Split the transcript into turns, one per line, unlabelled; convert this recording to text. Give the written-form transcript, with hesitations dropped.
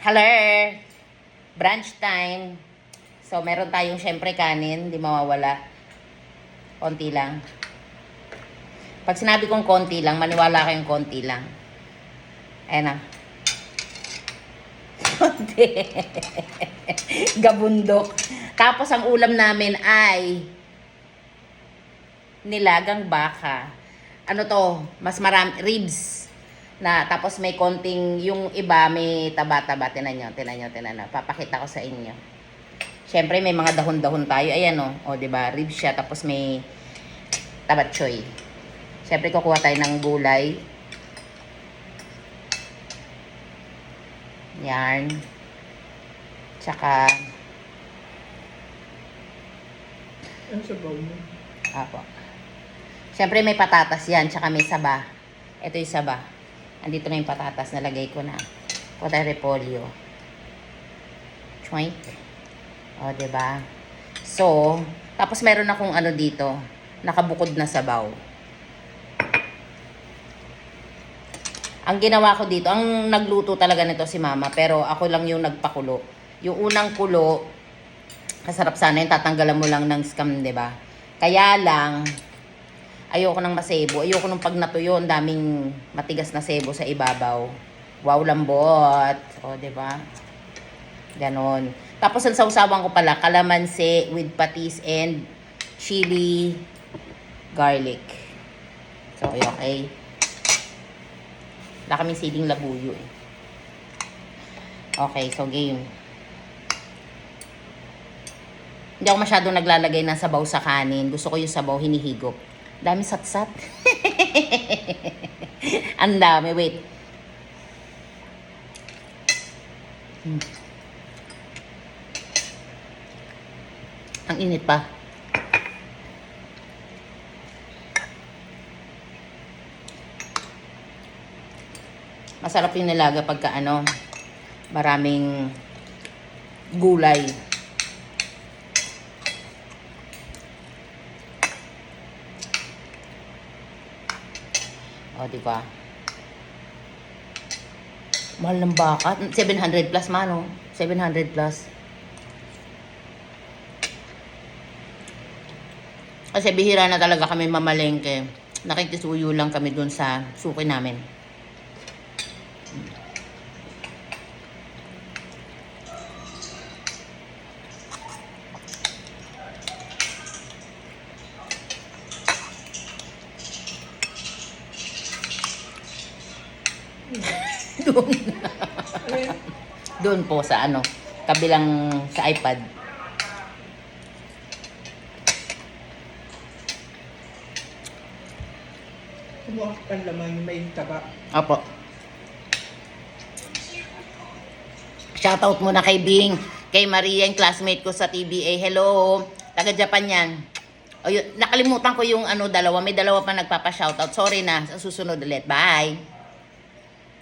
Hello! Brunch time. So, meron tayong syempre kanin, hindi mawawala. Konti lang. Pag sinabi kong konti lang, maniwala kayong konti lang. Ayan na. Konti. Gabundok. Tapos, ang ulam namin ay nilagang baka. Ano to? Mas marami, ribs. Na, tapos may konting, yung iba may taba-taba. Tinan nyo. Papakita ko sa inyo. Siyempre, may mga dahon-dahon tayo. Ayan o. O, diba? Ribs siya. Tapos may tabatchoy. Siyempre, kukuha tayo ng gulay. Yan. Tsaka,
Ano sa bowl mo?
apo. Siyempre, may patatas yan. Tsaka may saba. Ito yung saba. Andito na yung patatas. Nalagay ko na. Kuha tayo repolyo. Choink. O, diba? So, tapos meron akong ano dito. Nakabukod na sabaw. Ang ginawa ko dito, ang nagluto talaga nito si mama. Pero ako lang yung nagpakulo. Yung unang kulo, kasarap sana yung tatanggalan mo lang ng scam, diba? Kaya lang, ayoko ng masebo. Ayoko nung pag natuyo, ang daming matigas na sebo sa ibabaw. Wow, lambot. O, diba? Ganon. Tapos ang sausawan ko pala, kalamansi with patis and chili garlic. So, okay. Wala kaming siling labuyo eh. Okay, so game. Hindi ako masyadong naglalagay ng sabaw sa kanin. Gusto ko yung sabaw hinihigop. Dami satsat. Ang dami. Wait. Ang init pa. Masarap yung nilaga pagka ano, maraming gulay. O, diba? Mahal ng baka. 700 plus mano. 700 plus. Kasi bihira na talaga kami mamalengke. Nakikisuyo lang kami dun sa suki namin. Doon. Doon po sa ano, kabilang sa iPad.
Kumuha ka pang laman yung may taba.
Opo. Shoutout muna kay Bing, kay Maria, yung classmate ko sa TBA. Hello, taga Japan yan. O, yun, nakalimutan ko yung ano, dalawa. May dalawa pa nagpapa-shoutout. Sorry na, sa susunod ulit. Bye!